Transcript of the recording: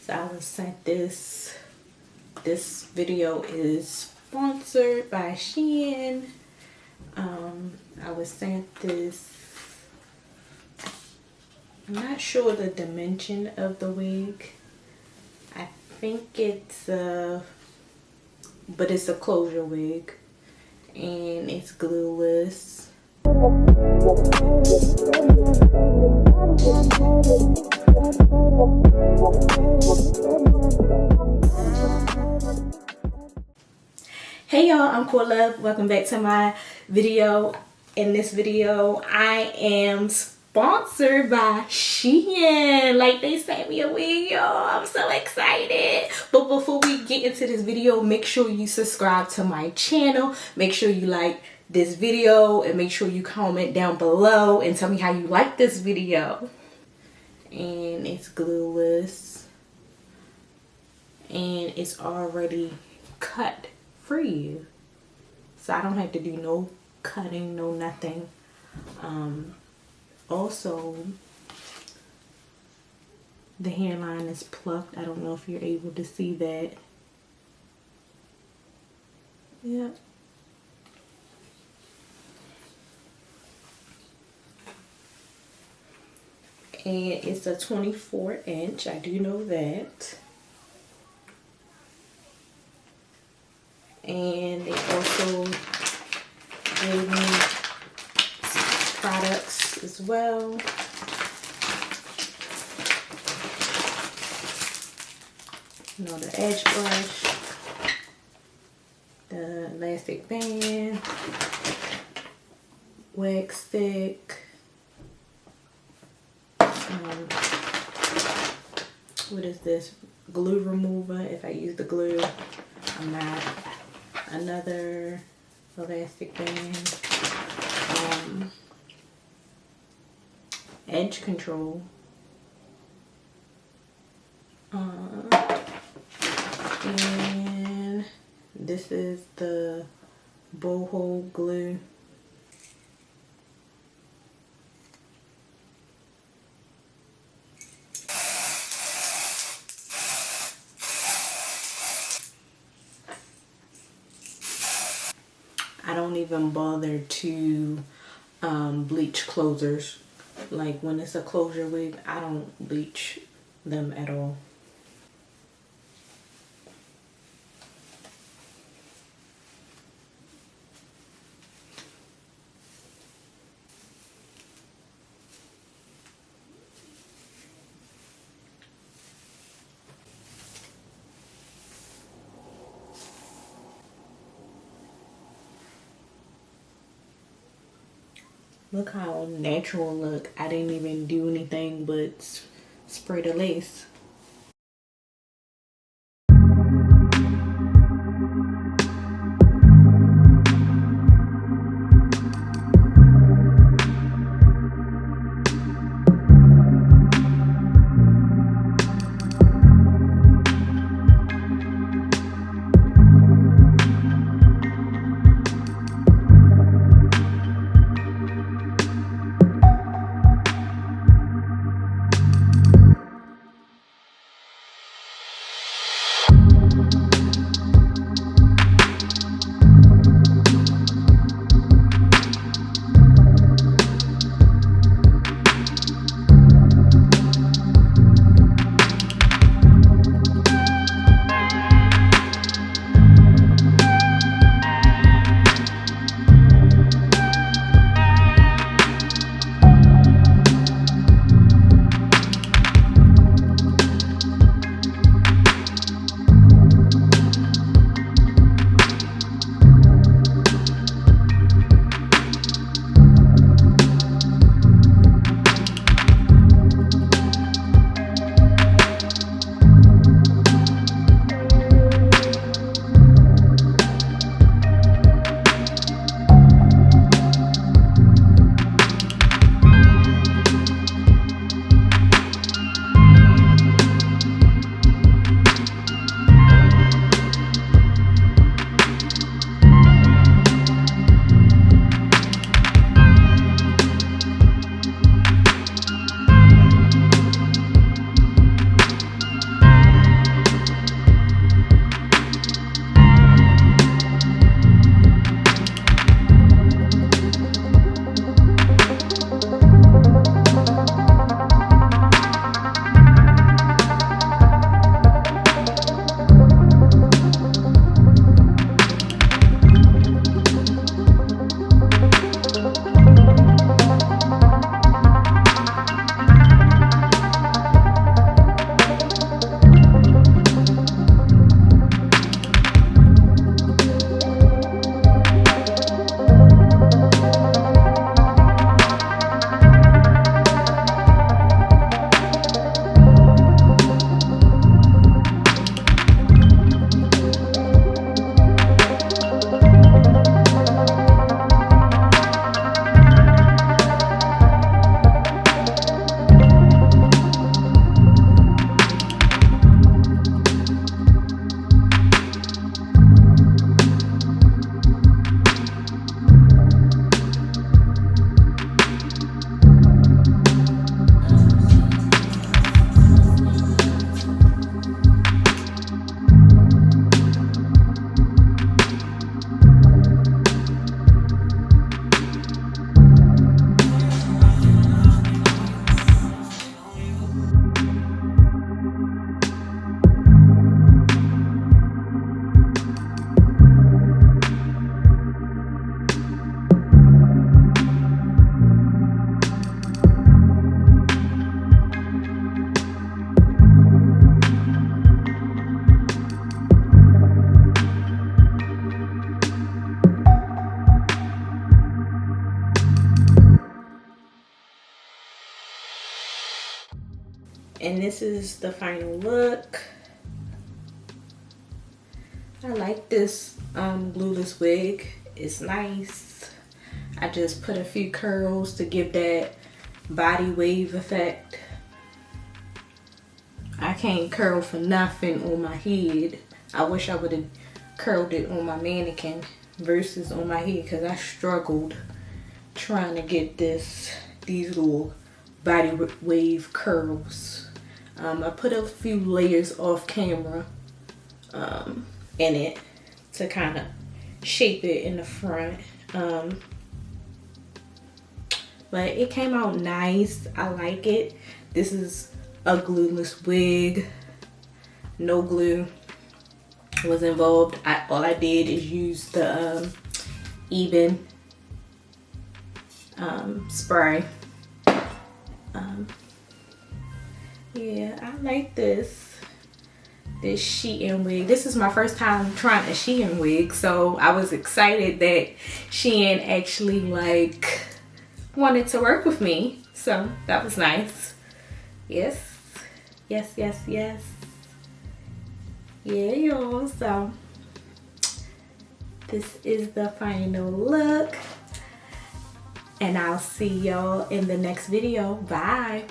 So I was sent this. This video is sponsored by Shein. I was sent this. I'm not sure the dimension of the wig. I think it's but it's a closure wig, and it's glueless. Hey y'all, I'm Love. Welcome back to my video. In this video, I am sponsored by Shein. Like, they sent me a wig, y'all. I'm so excited. But before we get into this video, make sure you subscribe to my channel. Make sure you like this video and make sure you comment down below and tell me how you like this video. And it's glueless. And it's already cut for you, so I don't have to do no cutting, no nothing. Also, the hairline is plucked. I don't know if you're able to see that. Yep. And it's a 24-inch. I do know that. And they also gave me products as well. You know, the edge brush, the elastic band, wax stick, what is this? Glue remover. If I use the glue, I'm not. Another elastic band, edge control, and this is the boho glue. I don't even bother to bleach closers. Like, when it's a closure wig, I don't bleach them at all. Look how natural look. I didn't even do anything but spray the lace. And this is the final look. I like this glueless wig. It's nice. I just put a few curls to give that body wave effect. I can't curl for nothing on my head. I wish I would have curled it on my mannequin versus on my head, because I struggled trying to get these little body wave curls. I put a few layers off camera in it to kind of shape it in the front. But it came out nice. I like it. This is a glueless wig. No glue was involved. All I did is use the Even spray. Yeah, I like this Shein wig. This is my first time trying a Shein wig, so I was excited that Shein actually like wanted to work with me, so that was nice. Yes, yes, yes, yes. Yeah, y'all, so this is the final look, and I'll see y'all in the next video. Bye.